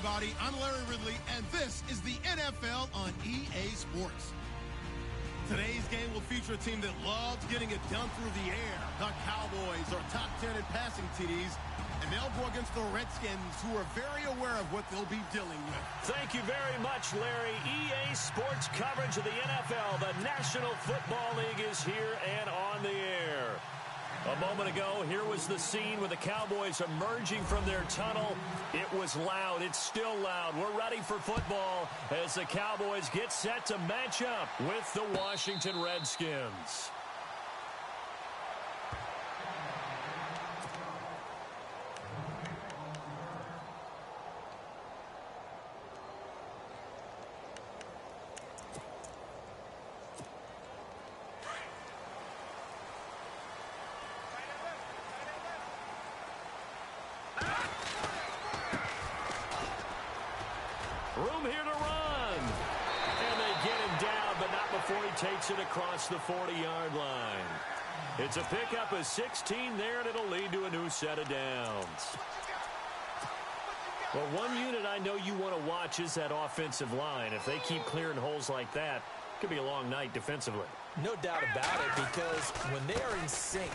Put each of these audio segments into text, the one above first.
everybody. I'm Larry Ridley, and this is the NFL on EA Sports. Today's game will feature a team that loves getting it done through the air. The Cowboys are top 10 in passing TDs, and they'll go against the Redskins, who are very aware of what they'll be dealing with. Thank you very much, Larry. EA Sports coverage of the NFL. The National Football League is here and on the air. A moment ago, here was the scene with the Cowboys emerging from their tunnel. It was loud. It's still loud. We're ready for football as the Cowboys get set to match up with the Washington Redskins. Room here to run. And they get him down, but not before he takes it across the 40-yard line. It's a pickup of 16 there, and it'll lead to a new set of downs. Well, one unit I know you want to watch is that offensive line. If they keep clearing holes like that, it could be a long night defensively. No doubt about it, because when they are in sync,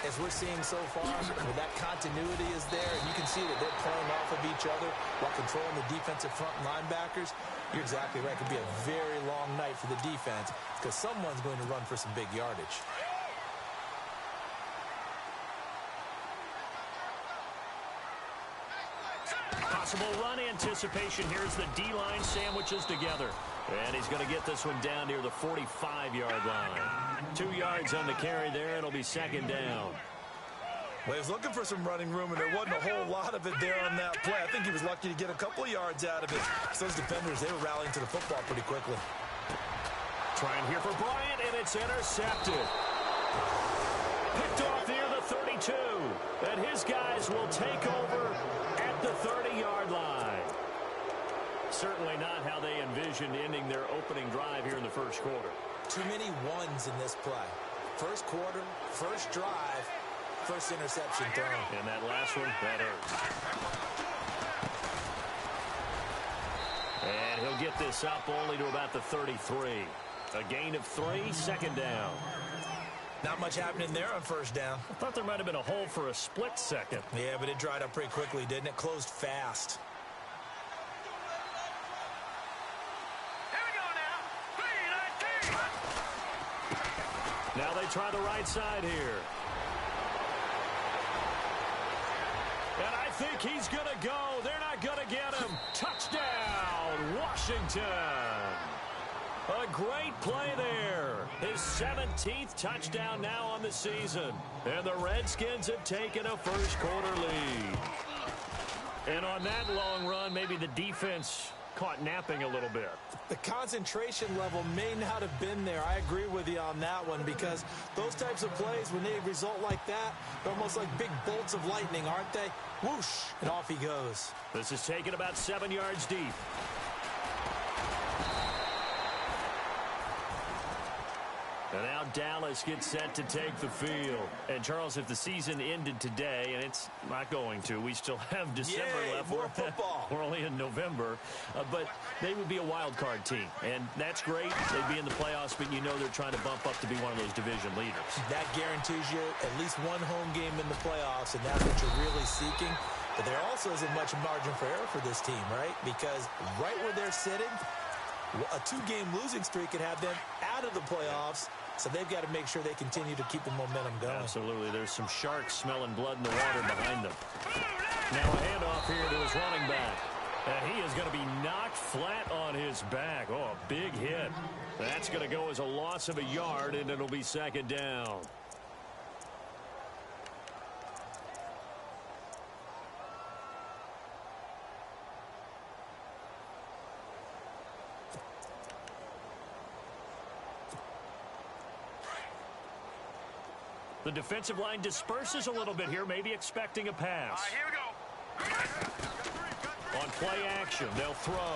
as we're seeing so far, where that continuity is there, and you can see that they're playing off of each other while controlling the defensive front linebackers, you're exactly right. It could be a very long night for the defense because someone's going to run for some big yardage. Possible run anticipation. Here's the D-line sandwiches together. And he's going to get this one down near the 45-yard line. 2 yards on the carry there. It'll be second down. Well, he was looking for some running room, and there wasn't a whole lot of it there on that play. I think he was lucky to get a couple of yards out of it. So those defenders, they were rallying to the football pretty quickly. Trying here for Bryant, and it's intercepted. Picked off near the 32. And his guys will take over at the 30-yard line. Certainly not how they envisioned ending their opening drive here in the first quarter. Too many ones in this play. First quarter, first drive, first interception thrown. And that last one, that hurts. And he'll get this up only to about the 33. A gain of 3, second down. Not much happening there on first down. I thought there might have been a hole for a split second. Yeah, but it dried up pretty quickly, didn't it? Closed fast. Now they try the right side here. And I think he's going to go. They're not going to get him. Touchdown, Washington. A great play there. His 17th touchdown now on the season. And the Redskins have taken a first quarter lead. And on that long run, maybe the defense caught napping a little bit. The concentration level may not have been there. I agree with you on that one, because those types of plays, when they result like that, they're almost like big bolts of lightning, aren't they? Whoosh, and off he goes. This is taken about 7 yards deep. And now Dallas gets set to take the field. And, Charles, if the season ended today, and it's not going to, we still have December left. More football. We're only in November. But they would be a wild card team. And that's great. They'd be in the playoffs, but you know they're trying to bump up to be one of those division leaders. That guarantees you at least one home game in the playoffs, and that's what you're really seeking. But there also isn't much margin for error for this team, right? Because right where they're sitting, a 2-game losing streak could have them out of the playoffs. So they've got to make sure they continue to keep the momentum going. Absolutely. There's some sharks smelling blood in the water behind them. Now a handoff here to his running back. And he is going to be knocked flat on his back. Oh, a big hit. That's going to go as a loss of a yard, and it'll be second down. The defensive line disperses a little bit here, maybe expecting a pass. Here we go. On play action, they'll throw.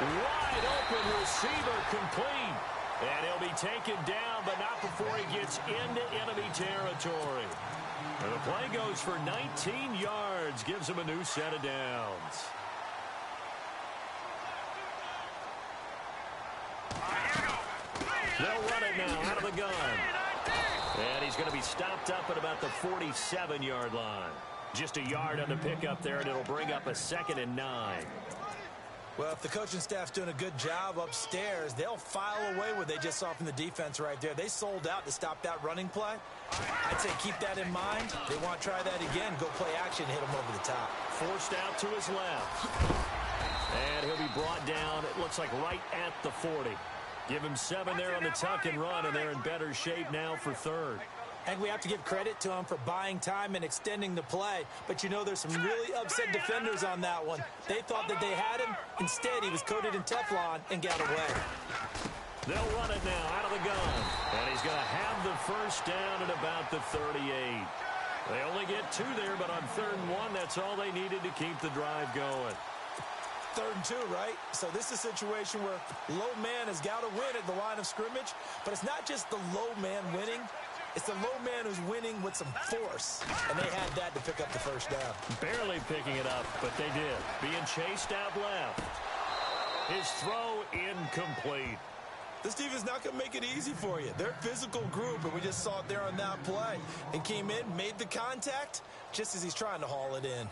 Wide open receiver complete. And he'll be taken down, but not before he gets into enemy territory. And the play goes for 19 yards, gives him a new set of downs. gun. And he's going to be stopped up at about the 47-yard line. Just a yard on the pickup there, and it'll bring up a 2nd and 9. Well, if the coaching staff's doing a good job upstairs, they'll file away what they just saw from the defense right there. They sold out to stop that running play. I'd say keep that in mind. They want to try that again. Go play action, hit them over the top. Forced out to his left. And he'll be brought down, it looks like right at the 40. Give him 7 there on the tuck and run, and they're in better shape now for 3rd. And we have to give credit to him for buying time and extending the play. But, you know, there's some really upset defenders on that one. They thought that they had him. Instead, he was coated in Teflon and got away. They'll run it now out of the gun. And he's going to have the first down at about the 38. They only get 2 there, but on 3rd and 1, that's all they needed to keep the drive going. 3rd and 2, right? So this is a situation where low man has got to win at the line of scrimmage. But it's not just the low man winning. It's the low man who's winning with some force. And they had that to pick up the first down. Barely picking it up, but they did. Being chased out left. His throw incomplete. This team is not going to make it easy for you. They're a physical group, and we just saw it there on that play. And came in, made the contact, just as he's trying to haul it in.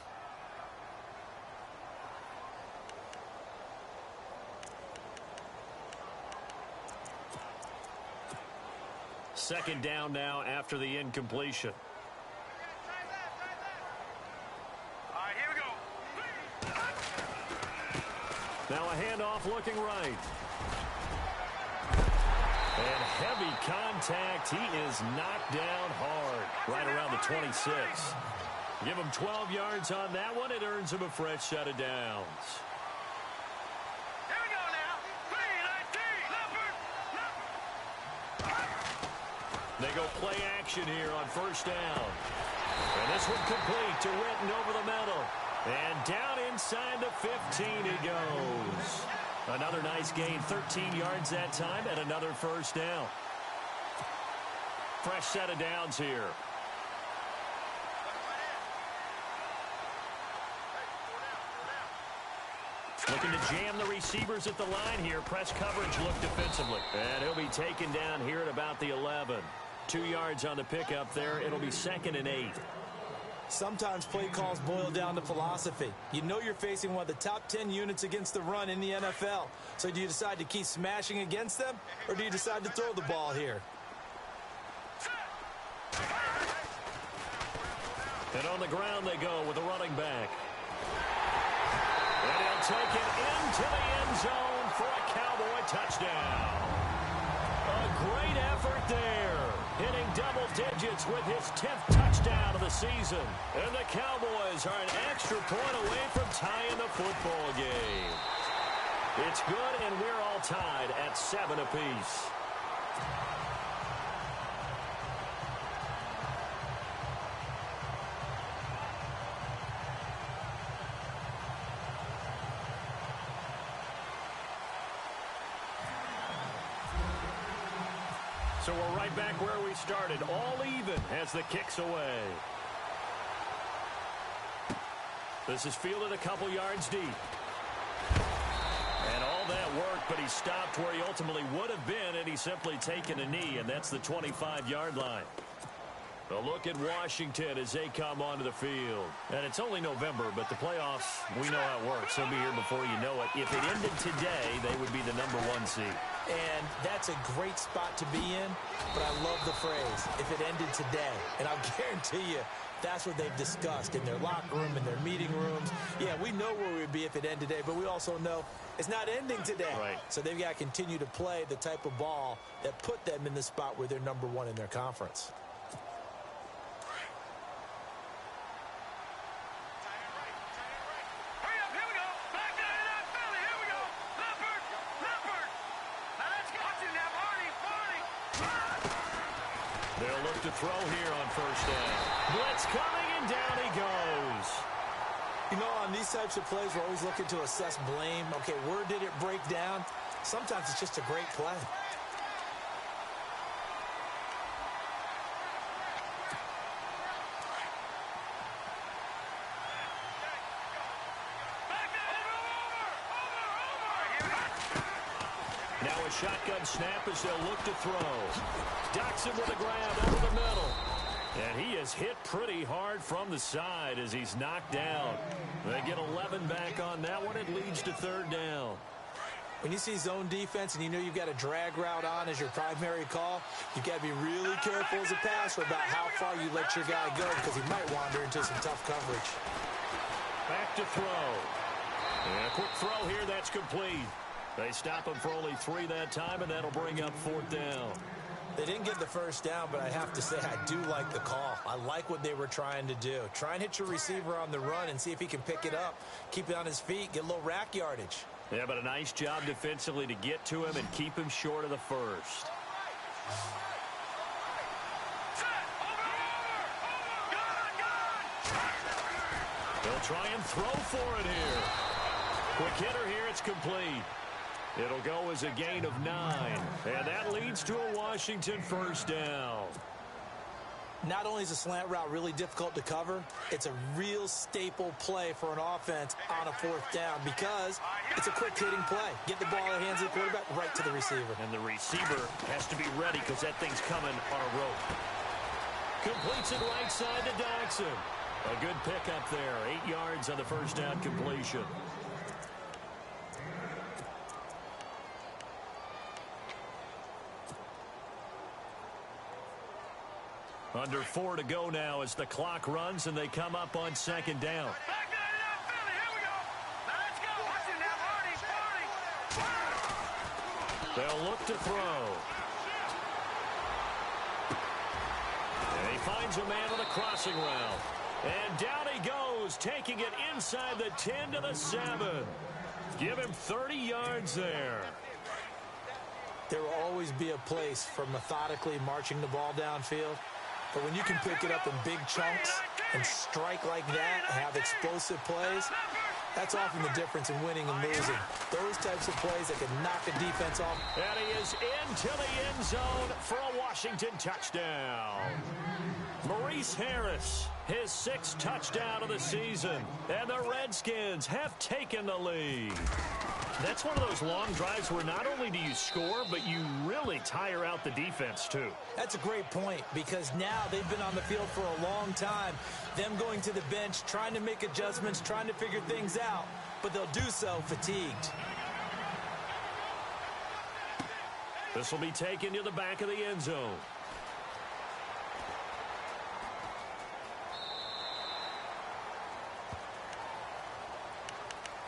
Second down now after the incompletion. All right, here we go. Now a handoff looking right. And heavy contact. He is knocked down hard. Right around the 26. Give him 12 yards on that one. It earns him a fresh set of downs. Here we go now. 3, 19, Leopard. They go play action here on first down. And this one complete to Witten over the middle. And down inside the 15 he goes. Another nice gain, 13 yards that time, and another first down. Fresh set of downs here. Looking to jam the receivers at the line here. Press coverage look defensively. And he'll be taken down here at about the 11. 2 yards on the pickup there. It'll be 2nd and 8. Sometimes play calls boil down to philosophy. You know you're facing one of the top 10 units against the run in the NFL. So do you decide to keep smashing against them, or do you decide to throw the ball here? And on the ground they go with a running back. And he'll take it into the end zone for a Cowboy touchdown. A great effort there. Hitting double digits with his 10th touchdown of the season. And the Cowboys are an extra point away from tying the football game. It's good, and we're all tied at 7 apiece. So we're right back where we started, all even as the kick's away. This is fielded a couple yards deep. And all that work, but he stopped where he ultimately would have been, and he's simply taken a knee, and that's the 25-yard line. A look at Washington as they come onto the field. And it's only November, but the playoffs, we know how it works. They'll be here before you know it. If it ended today, they would be the #1 seed. And that's a great spot to be in, but I love the phrase, if it ended today. And I'll guarantee you, that's what they've discussed in their locker room, in their meeting rooms. Yeah, we know where we'd be if it ended today, but we also know it's not ending today. Right. So they've got to continue to play the type of ball that put them in the spot where they're #1 in their conference. They'll look to throw here on first down. Blitz coming, and down he goes. You know, on these types of plays, we're always looking to assess blame. Okay, where did it break down? Sometimes it's just a great play. shotgun snap as they'll look to throw. Doxson with a grab over the middle. And he is hit pretty hard from the side as he's knocked down. They get 11 back on that one. It leads to third down. When you see zone defense and you know you've got a drag route on as your primary call, you've got to be really careful as a passer about how far you let your guy go because he might wander into some tough coverage. Back to throw. And a quick throw here, that's complete. They stop him for only 3 that time, and that'll bring up fourth down. They didn't get the first down, but I have to say I do like the call. I like what they were trying to do. Try and hit your receiver on the run and see if he can pick it up. Keep it on his feet, get a little rack yardage. Yeah, but a nice job defensively to get to him and keep him short of the first. They'll try and throw for it here. Quick hitter here, it's complete. It'll go as a gain of 9, and that leads to a Washington first down. Not only is a slant route really difficult to cover, it's a real staple play for an offense on a fourth down because it's a quick hitting play. Get the ball in the hands of the quarterback right to the receiver. And the receiver has to be ready because that thing's coming on a rope. Completes it right side to Doxson. A good pickup there. 8 yards on the first down completion. Under 4 to go now as the clock runs and they come up on second down. Back to the Philly. Here we go. Now let's go. Watch it now, Marty. They'll look to throw. And he finds a man on the crossing route. And down he goes, taking it inside the 10 to the 7. Give him 30 yards there. There will always be a place for methodically marching the ball downfield. But when you can pick it up in big chunks and strike like that and have explosive plays, that's often the difference in winning and losing. Those types of plays that can knock a defense off. And he is into the end zone for a Washington touchdown. Maurice Harris, his 6th touchdown of the season. And the Redskins have taken the lead. That's one of those long drives where not only do you score, but you really tire out the defense, too. That's a great point because now they've been on the field for a long time. Them going to the bench, trying to make adjustments, trying to figure things out, but they'll do so fatigued. This will be taken to the back of the end zone.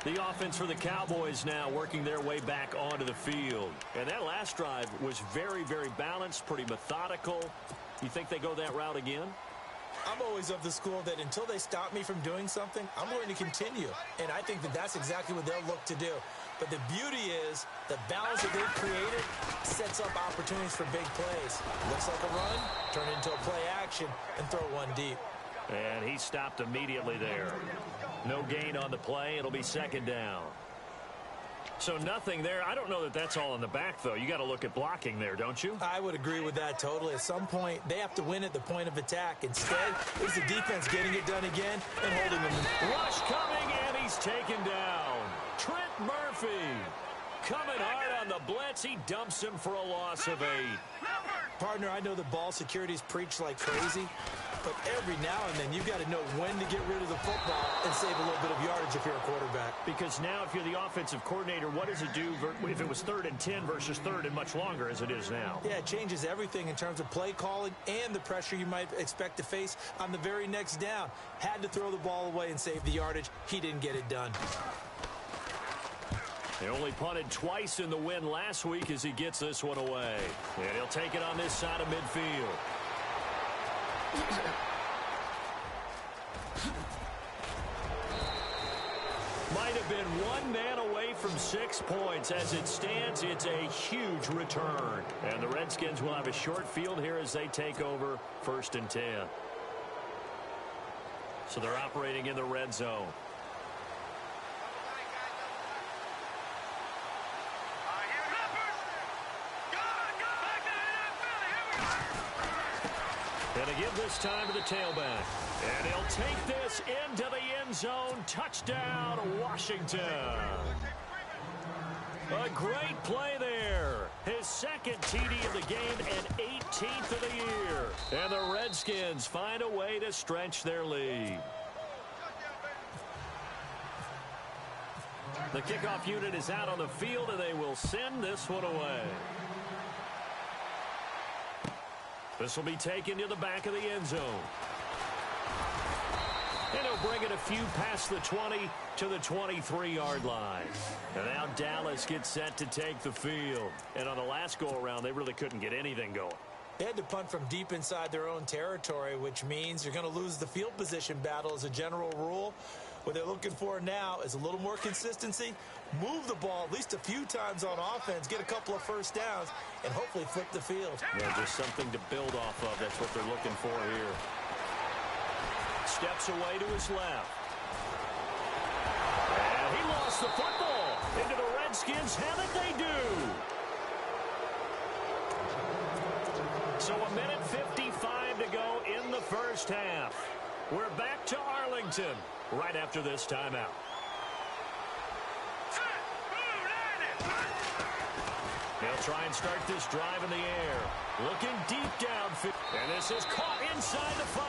The offense for the Cowboys now working their way back onto the field. And that last drive was very, very balanced, pretty methodical. You think they go that route again? I'm always of the school that until they stop me from doing something, I'm going to continue. And I think that that's exactly what they'll look to do. But the beauty is the balance that they've created sets up opportunities for big plays. Looks like a run, turn into a play action, and throw one deep. And he stopped immediately there. No gain on the play. It'll be second down. So nothing there. I don't know that that's all in the back, though. You got to look at blocking there, don't you? I would agree with that totally. At some point, they have to win at the point of attack. Instead, it's the defense getting it done again and holding them. Rush coming, and he's taken down. Trent Murphy coming hard on the blitz. He dumps him for a loss of 8. Partner, I know the ball security's preached like crazy, but every now and then you've got to know when to get rid of the football and save a little bit of yardage if you're a quarterback. Because now if you're the offensive coordinator, what does it do if it was 3rd and 10 versus 3rd and much longer as it is now? Yeah, it changes everything in terms of play calling and the pressure you might expect to face on the very next down. Had to throw the ball away and save the yardage. He didn't get it done. They only punted twice in the win last week as he gets this one away. And he'll take it on this side of midfield. Might have been one man away from 6 points. As it stands, it's a huge return. And the Redskins will have a short field here as they take over 1st and 10. So they're operating in the red zone. And they give this time to the tailback. And he'll take this into the end zone. Touchdown, Washington. A great play there. His second TD of the game and 18th of the year. And the Redskins find a way to stretch their lead. The kickoff unit is out on the field, and they will send this one away. This will be taken to the back of the end zone. And he'll bring it a few past the 20 to the 23-yard line. And now Dallas gets set to take the field. And on the last go-around, they really couldn't get anything going. They had to punt from deep inside their own territory, which means you're going to lose the field position battle as a general rule. What they're looking for now is a little more consistency, move the ball at least a few times on offense, get a couple of first downs, and hopefully flip the field. Yeah, just something to build off of. That's what they're looking for here. Steps away to his left. And he lost the football. Into the Redskins have it, they do. So a minute 55 to go in the first half. We're back to Arlington right after this timeout. They'll try and start this drive in the air. Looking deep downfield. And this is caught inside the 5.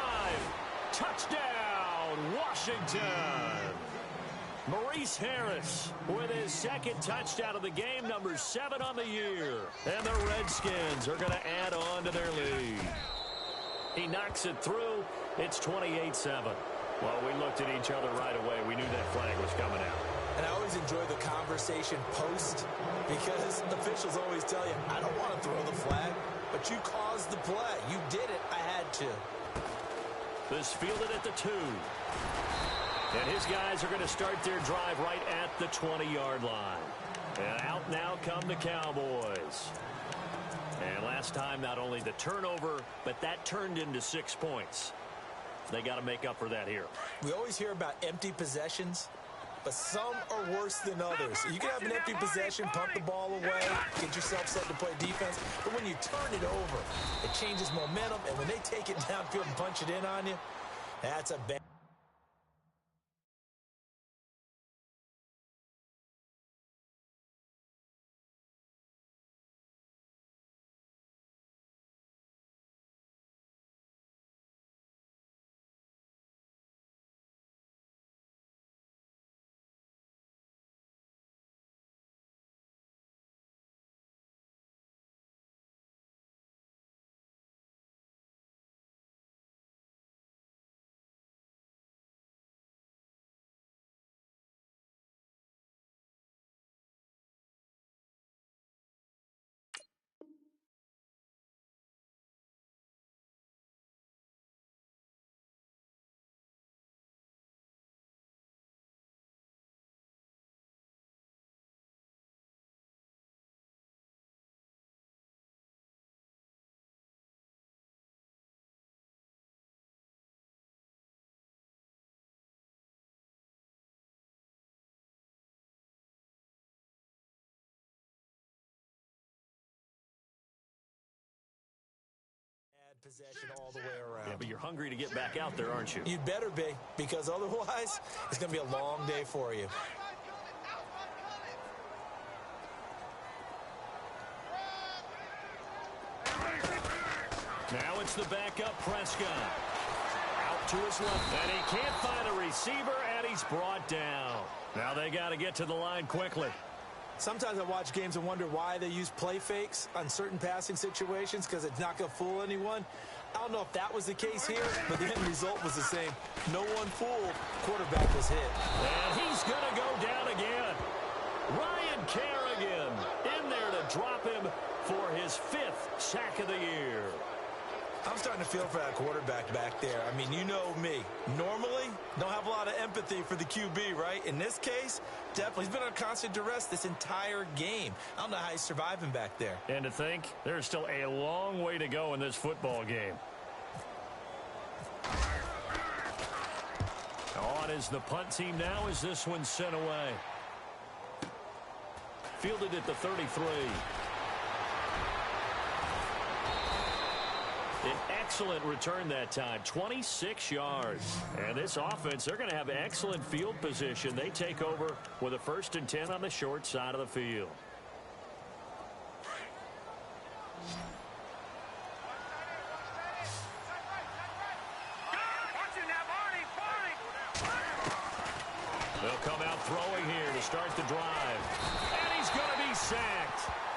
Touchdown, Washington. Maurice Harris with his second touchdown of the game, number 7 on the year. And the Redskins are going to add on to their lead. He knocks it through. It's 28-7. Well, we looked at each other right away. We knew that flag was coming out. And I always enjoy the conversation post because officials always tell you, I don't want to throw the flag, but you caused the play. You did it. I had to. This fielded at the 2. And his guys are going to start their drive right at the 20-yard line. And out now come the Cowboys. And last time, not only the turnover, but that turned into 6 points. They got to make up for that here. We always hear about empty possessions, but some are worse than others. You can have an empty possession, pump the ball away, get yourself set to play defense, but when you turn it over, it changes momentum, and when they take it downfield and punch it in on you, that's a bad. Possession all the way around. Yeah, but you're hungry to get back out there, aren't you? You'd better be, because otherwise, it's going to be a long day for you. Now it's the backup Prescott. Out to his left, and he can't find a receiver, and he's brought down. Now they got to get to the line quickly. Sometimes I watch games and wonder why they use play fakes on certain passing situations, because it's not going to fool anyone. I don't know if that was the case here, but the end result was the same. No one fooled. Quarterback was hit. And he's going to go down again. Ryan Kerrigan in there to drop him for his 5th sack of the year. I'm starting to feel for that quarterback back there. I mean, you know me. Normally, don't have a lot of empathy for the QB, right? In this case, definitely. He's been under constant duress this entire game. I don't know how he's surviving back there. And to think, there's still a long way to go in this football game. On is the punt team now as this one's sent away. Fielded at the 33. An excellent return that time, 26 yards. And this offense, they're going to have excellent field position. They take over with a 1st and 10 on the short side of the field. They'll come out throwing here to start the drive. And he's going to be sacked.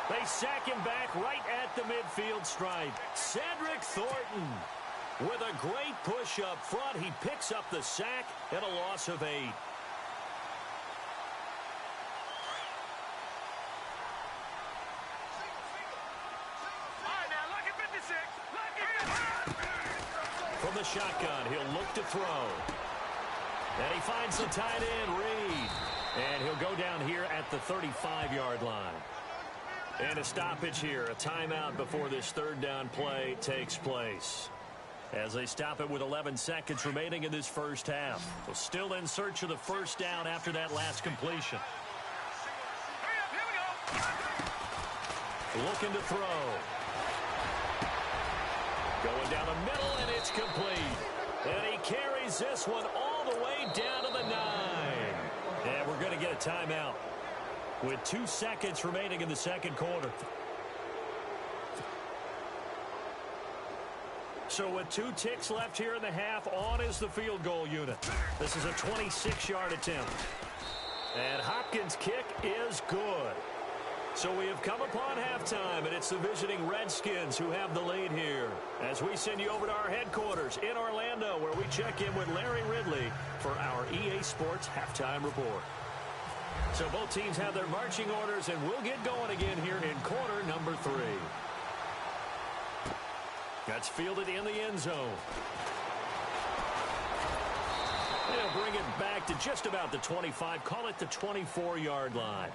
They sack him back right at the midfield stripe. Cedric Thornton with a great push up front. He picks up the sack and a loss of 8. From the shotgun, he'll look to throw. And he finds the tight end, Reed. And he'll go down here at the 35-yard line. And a stoppage here, a timeout before this 3rd down play takes place. As they stop it with 11 seconds remaining in this first half. So still in search of the 1st down after that last completion. Looking to throw. Going down the middle, and it's complete. And he carries this one all the way down to the 9. And we're going to get a timeout with 2 seconds remaining in the 2nd quarter. So with 2 ticks left here in the half, on is the field goal unit. This is a 26-yard attempt. And Hopkins' kick is good. So we have come upon halftime, and it's the visiting Redskins who have the lead here. As we send you over to our headquarters in Orlando, where we check in with Larry Ridley for our EA Sports Halftime Report. So both teams have their marching orders, and we'll get going again here in quarter number 3. That's fielded in the end zone. They'll bring it back to just about the 25, call it the 24-yard line.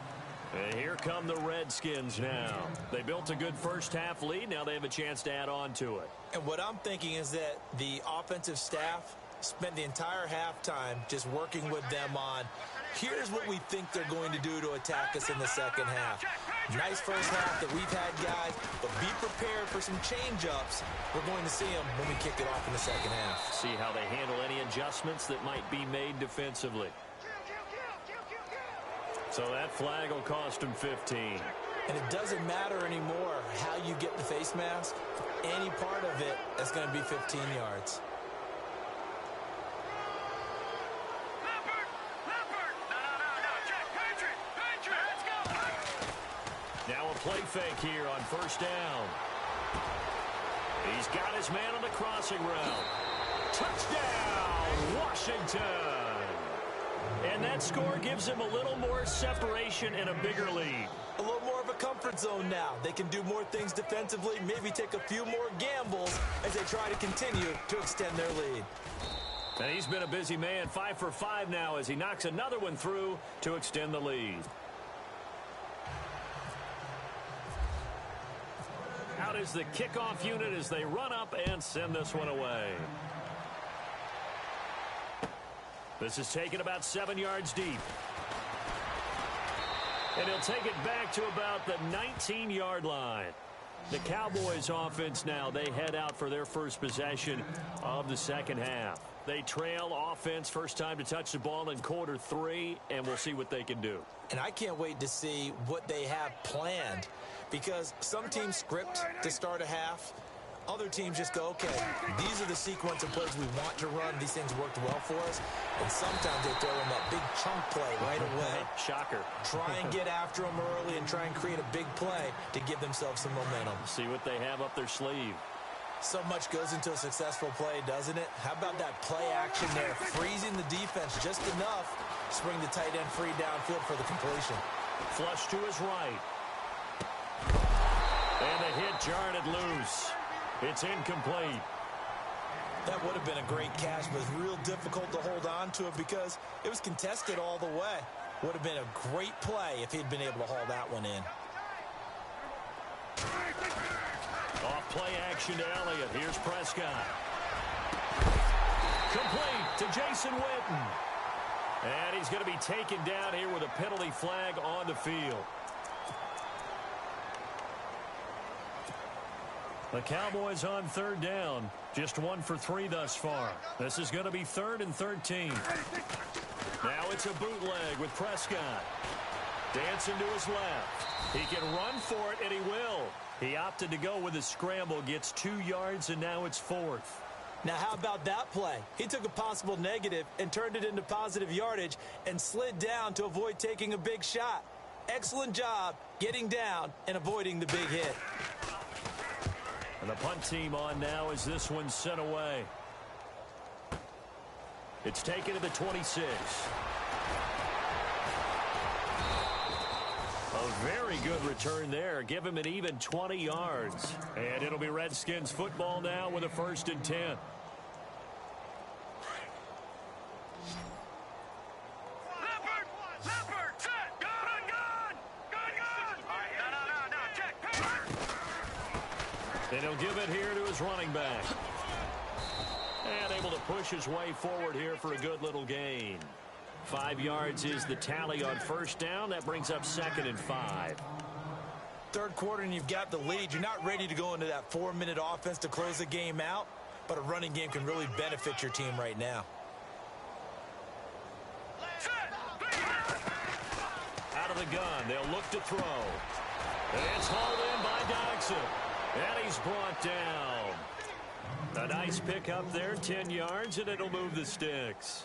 And here come the Redskins now. They built a good first half lead. Now they have a chance to add on to it. And what I'm thinking is that the offensive staff spent the entire halftime just working with them on, here's what we think they're going to do to attack us in the second half. Nice first half that we've had, guys, but be prepared for some change-ups. We're going to see them when we kick it off in the second half. See how they handle any adjustments that might be made defensively. So that flag will cost him 15. And it doesn't matter anymore how you get the face mask. Any part of it is going to be 15 yards. Now a play fake here on 1st down. He's got his man on the crossing route. Touchdown, Washington. And that score gives him a little more separation and a bigger lead. A little more of a comfort zone now. They can do more things defensively, maybe take a few more gambles as they try to continue to extend their lead. And he's been a busy man, 5 for 5 now as he knocks another one through to extend the lead. Out is the kickoff unit as they run up and send this one away. This is taken about 7 yards deep. And he'll take it back to about the 19-yard line. The Cowboys offense now, they head out for their first possession of the second half. They trail offense, first time to touch the ball in quarter 3, and we'll see what they can do. And I can't wait to see what they have planned, because some teams script to start a half. Other teams just go, okay, these are the sequence of plays we want to run. These things worked well for us. And sometimes they throw in that big chunk play right away. Shocker. Try and get after them early and try and create a big play to give themselves some momentum. See what they have up their sleeve. So much goes into a successful play, doesn't it? How about that play action there? Freezing the defense just enough to bring the tight end free downfield for the completion. Flush to his right. And the hit jarred it loose. It's incomplete. That would have been a great catch, but it's real difficult to hold on to it because it was contested all the way. Would have been a great play if he'd been able to haul that one in. Off play action to Elliott. Here's Prescott. Complete to Jason Witten. And he's going to be taken down here with a penalty flag on the field. The Cowboys on third down. Just 1 for 3 thus far. This is going to be 3rd and 13. Now it's a bootleg with Prescott. Dancing to his left. He can run for it, and he will. He opted to go with a scramble, gets 2 yards, and now it's 4th. Now, how about that play? He took a possible negative and turned it into positive yardage and slid down to avoid taking a big shot. Excellent job getting down and avoiding the big hit. And the punt team on now as this one's sent away. It's taken to the 26. A very good return there. Give him an even 20 yards. And it'll be Redskins football now with a 1st and 10. Leopard, set, gun. No, check. And he'll give it here to his running back. And able to push his way forward here for a good little gain. 5 yards is the tally on 1st down. That brings up 2nd and 5. Third quarter and you've got the lead. You're not ready to go into that 4-minute offense to close the game out, but a running game can really benefit your team right now. Out of the gun, they'll look to throw. It's hauled in by Dodson. And he's brought down. A nice pickup there, 10 yards, and it'll move the sticks.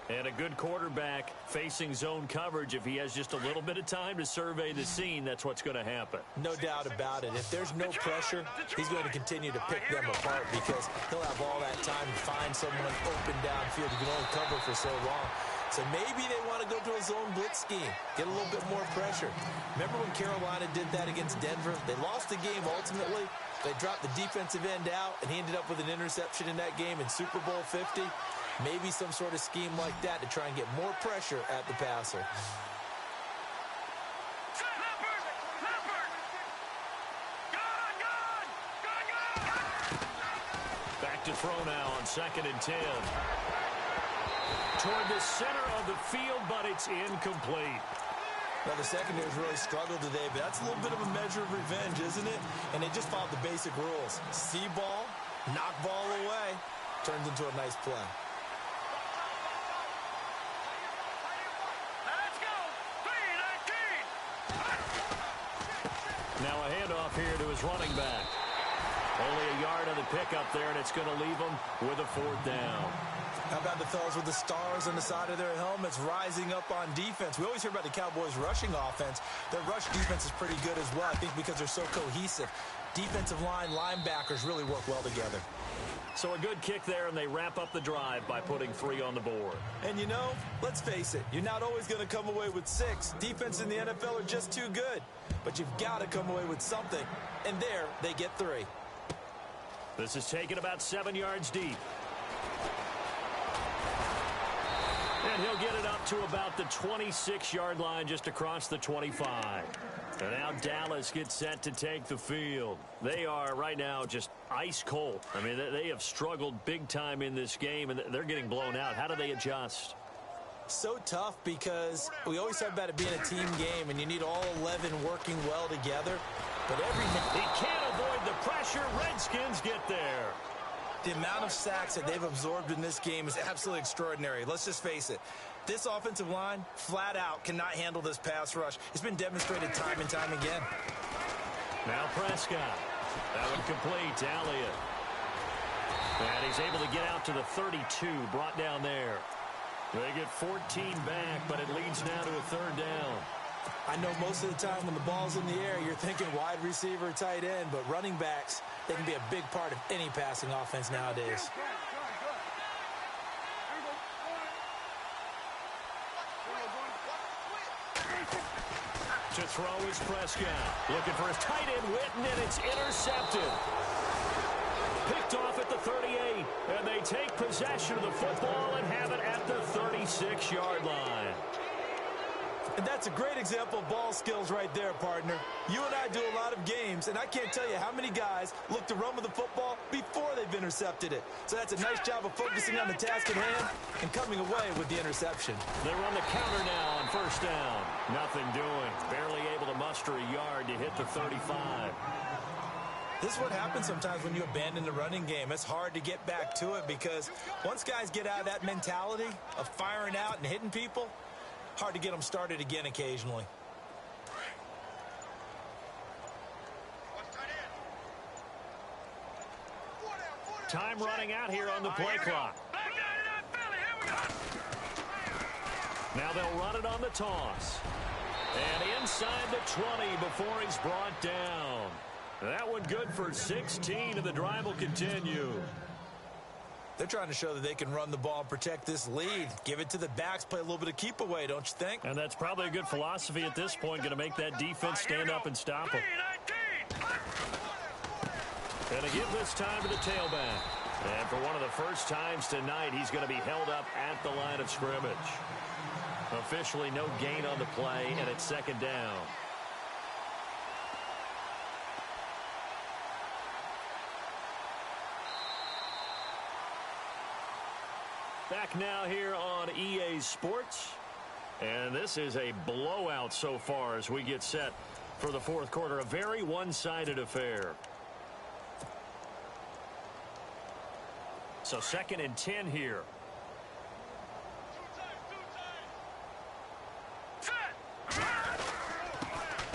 And a good quarterback facing zone coverage. If he has just a little bit of time to survey the scene, that's what's going to happen. No doubt about it. If there's no pressure, he's going to continue to pick them apart because he'll have all that time to find someone open downfield. He can only cover for so long. So maybe they want to go to a zone blitz scheme, get a little bit more pressure. Remember when Carolina did that against Denver? They lost the game ultimately. They dropped the defensive end out, and he ended up with an interception in that game in Super Bowl 50. Maybe some sort of scheme like that to try and get more pressure at the passer. Back to throw now on 2nd and 10. Toward the center of the field, but it's incomplete. Now, the secondary's really struggled today, but that's a little bit of a measure of revenge, isn't it? And they just followed the basic rules. See ball, knock ball away, turns into a nice play. Let's go! 3-19! Now a handoff here to his running back. Only a yard on the pickup there, and it's going to leave him with a 4th down. How about the fellas with the stars on the side of their helmets rising up on defense? We always hear about the Cowboys' rushing offense. Their rush defense is pretty good as well, I think, because they're so cohesive. Defensive line, linebackers really work well together. So a good kick there, and they wrap up the drive by putting 3 on the board. And, you know, let's face it, you're not always going to come away with 6. Defense in the NFL are just too good. But you've got to come away with something. And there, they get 3. This is taken about 7 yards deep. And he'll get it up to about the 26-yard line just across the 25. And now Dallas gets set to take the field. They are right now just ice cold. I mean, they have struggled big time in this game, and they're getting blown out. How do they adjust? So tough because we always talk about it being a team game, and you need all 11 working well together. But he can't avoid the pressure. Redskins get there. The amount of sacks that they've absorbed in this game is absolutely extraordinary. Let's just face it. This offensive line, flat out, cannot handle this pass rush. It's been demonstrated time and time again. Now Prescott. That one complete to Elliott. And he's able to get out to the 32, brought down there. They get 14 back, but it leads now to a 3rd down. I know most of the time when the ball's in the air, you're thinking wide receiver, tight end, but running backs, they can be a big part of any passing offense nowadays. To throw is Prescott. Looking for his tight end, Witten, and it's intercepted. Picked off at the 38, and they take possession of the football and have it at the 36-yard line. And that's a great example of ball skills right there, partner. You and I do a lot of games, and I can't tell you how many guys look to run with the football before they've intercepted it. So that's a nice job of focusing on the task at hand and coming away with the interception. They run the counter now on 1st down. Nothing doing. Barely able to muster a yard to hit the 35. This is what happens sometimes when you abandon the running game. It's hard to get back to it because once guys get out of that mentality of firing out and hitting people, hard to get them started again occasionally. Time running out here on the play clock. Now they'll run it on the toss. And inside the 20 before he's brought down. That one good for 16, and the drive will continue. They're trying to show that they can run the ball and protect this lead. Give it to the backs, play a little bit of keep away, don't you think? And that's probably a good philosophy at this point, going to make that defense stand up and stop them. And to give this time to the tailback. And for one of the first times tonight, he's going to be held up at the line of scrimmage. Officially no gain on the play, and it's second down. Back now here on EA Sports. And this is a blowout so far as we get set for the fourth quarter. A very one-sided affair. So 2nd and 10 here.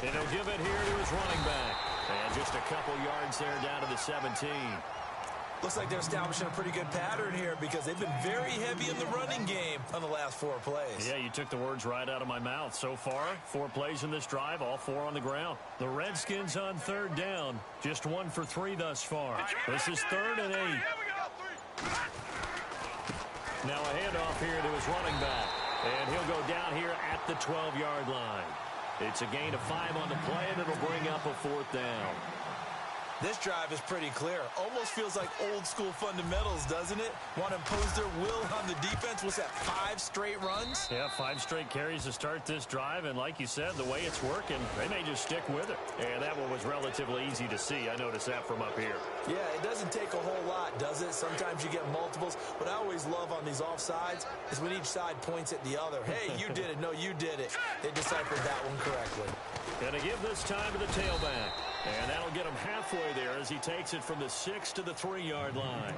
And he'll give it here to his running back. And just a couple yards there down to the 17. Looks like they're establishing a pretty good pattern here because they've been very heavy in the running game on the last 4 plays. Yeah, you took the words right out of my mouth. So far, 4 plays in this drive, all 4 on the ground. The Redskins on 3rd down, just 1 for 3 thus far. This is 3rd and 8. Now a handoff here to his running back. And he'll go down here at the 12-yard line. It's a gain of 5 on the play, and it'll bring up a 4th down. This drive is pretty clear. Almost feels like old-school fundamentals, doesn't it? Want to impose their will on the defense. What's that, 5 straight runs? Yeah, 5 straight carries to start this drive, and like you said, the way it's working, they may just stick with it. And that one was relatively easy to see. I noticed that from up here. Yeah, it doesn't take a whole lot, does it? Sometimes you get multiples. What I always love on these offsides is when each side points at the other. Hey, you did it. No, you did it. They deciphered that one correctly. Going to give this time to the tailback. And that'll get him halfway there as he takes it from the 6 to the 3-yard line.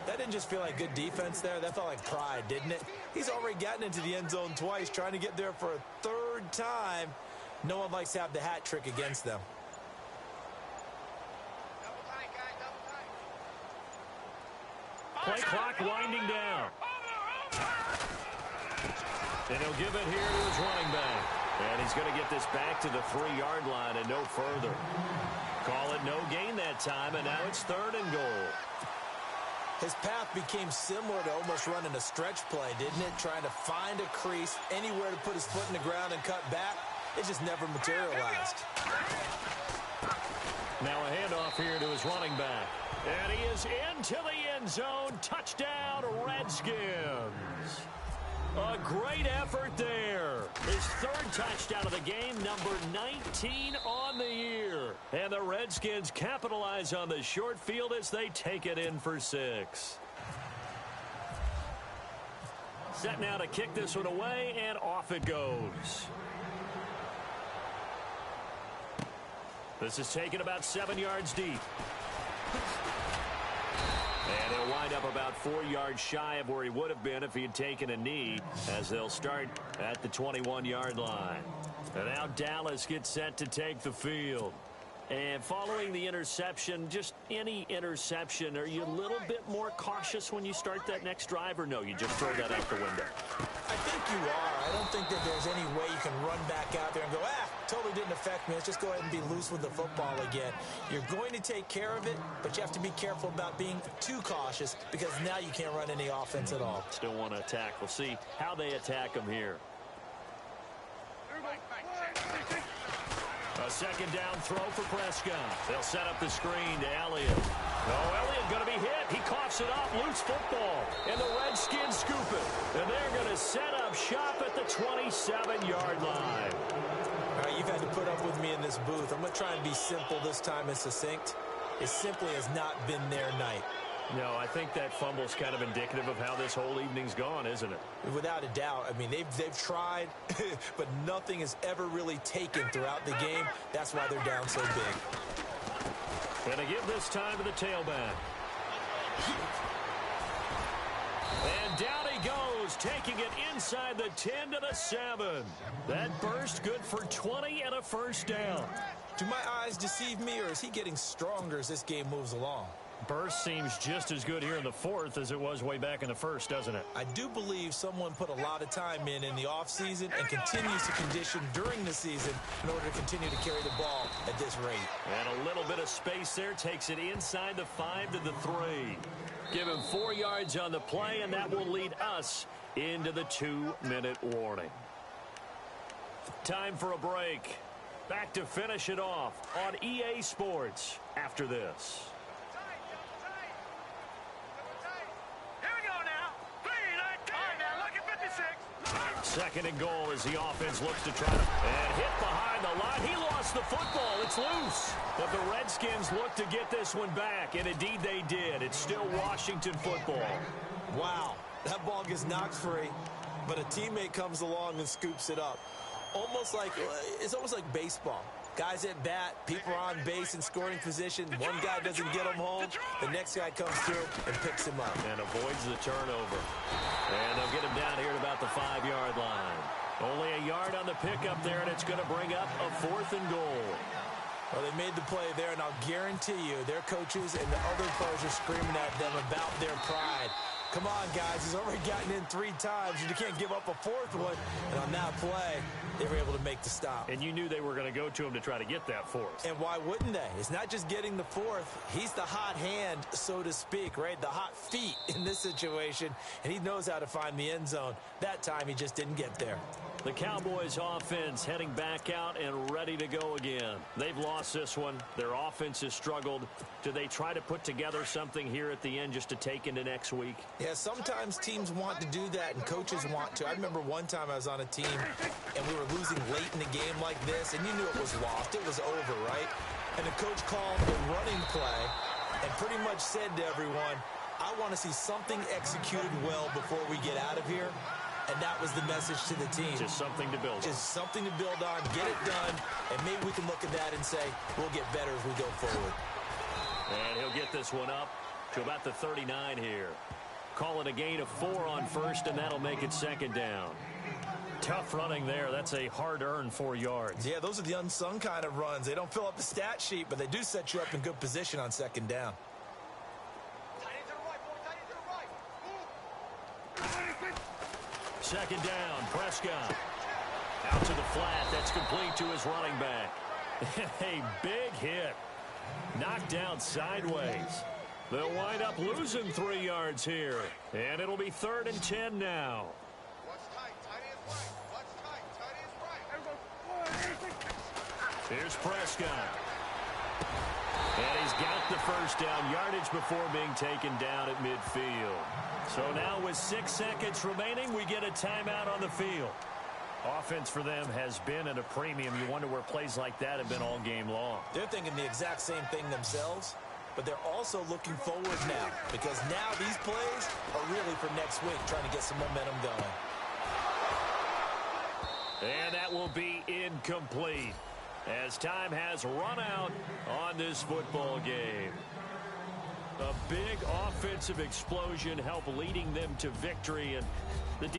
That didn't just feel like good defense there. That felt like pride, didn't it? He's already gotten into the end zone twice, trying to get there for a 3rd time. No one likes to have the hat trick against them. Play clock winding down. And he'll give it here to his running back. And he's going to get this back to the 3-yard line and no further. Call it no gain that time, and now it's 3rd and goal. His path became similar to almost running a stretch play, didn't it? Trying to find a crease, anywhere to put his foot in the ground and cut back. It just never materialized. Now a handoff here to his running back. And he is into the end zone. Touchdown, Redskins. A great effort there. His 3rd touchdown of the game, number 19 on the year. And the Redskins capitalize on the short field as they take it in for 6. Set now to kick this one away, and off it goes. This is taken about 7 yards deep. And he'll wind up about 4 yards shy of where he would have been if he had taken a knee, as they'll start at the 21-yard line. And now Dallas gets set to take the field. And following the interception, just any interception, are you a little bit more cautious when you start that next drive, or no, you just throw that out the window? I think you are. I don't think that there's any way you can run back out there and go, totally didn't affect me. Let's just go ahead and be loose with the football again. You're going to take care of it, but you have to be careful about being too cautious because now you can't run any offense at all. Still want to attack. We'll see how they attack him here. A 2nd down throw for Prescott. They'll set up the screen to Elliott. Oh, Elliott going to be hit. He coughs it up. Loose football. And the Redskins scoop it. And they're going to set up shop at the 27-yard line. All right, you've had to put up with me in this booth. I'm going to try and be simple this time and succinct. It simply has not been their night. No, I think that fumble's kind of indicative of how this whole evening's gone, isn't it? Without a doubt. I mean, they've tried, but nothing has ever really taken throughout the game. That's why they're down so big. And to give this time to the tailback. And down he goes, taking it inside the 10 to the 7. That burst good for 20 and a first down. Do my eyes deceive me, or is he getting stronger as this game moves along? Burst seems just as good here in the fourth as it was way back in the first, doesn't it? I do believe someone put a lot of time in the offseason and continues to condition during the season in order to continue to carry the ball at this rate. And a little bit of space there takes it inside the 5 to the 3. Give him 4 yards on the play, and that will lead us into the 2-minute warning. Time for a break. Back to finish it off on EA Sports after this. Second and goal as the offense looks to try to and hit behind the line. He lost the football. It's loose. But the Redskins look to get this one back, and indeed they did. It's still Washington football. Wow, that ball gets knocked free, but a teammate comes along and scoops it up. It's almost like baseball. Guys at bat, people are on base in scoring position. One guy doesn't get him home. The next guy comes through and picks him up. And avoids the turnover. And they'll get him down here at about the 5-yard line. Only a yard on the pickup there, and it's going to bring up a 4th and goal. Well, they made the play there, and I'll guarantee you their coaches and the other players are screaming at them about their pride. Come on, guys. He's already gotten in 3 times, and you can't give up a 4th one. And on that play, they were able to make the stop. And you knew they were going to go to him to try to get that 4th. And why wouldn't they? It's not just getting the 4th. He's the hot hand, so to speak, right? The hot feet in this situation, and he knows how to find the end zone. That time, he just didn't get there. The Cowboys offense heading back out and ready to go again. They've lost this one. Their offense has struggled. Do they try to put together something here at the end just to take into next week? Yeah, sometimes teams want to do that and coaches want to. I remember one time I was on a team and we were losing late in the game like this, and you knew it was lost. It was over, right? And the coach called a running play and pretty much said to everyone, I want to see something executed well before we get out of here. And that was the message to the team. Just something to build on. Just something to build on, get it done, and maybe we can look at that and say, we'll get better as we go forward. And he'll get this one up to about the 39 here. Call it a gain of 4 on first, and that'll make it 2nd down. Tough running there. That's a hard-earned 4 yards. Yeah, those are the unsung kind of runs. They don't fill up the stat sheet, but they do set you up in good position on 2nd down. 2nd down, Prescott. Out to the flat. That's complete to his running back. A big hit. Knocked down sideways. They'll wind up losing 3 yards here. And it'll be 3rd and 10 now. Here's Prescott. And he's got the first down, yardage before being taken down at midfield. So now with 6 seconds remaining, we get a timeout on the field. Offense for them has been at a premium. You wonder where plays like that have been all game long. They're thinking the exact same thing themselves, but they're also looking forward now, because now these plays are really for next week, trying to get some momentum going. And that will be incomplete, as time has run out on this football game. A big offensive explosion helped leading them to victory, and the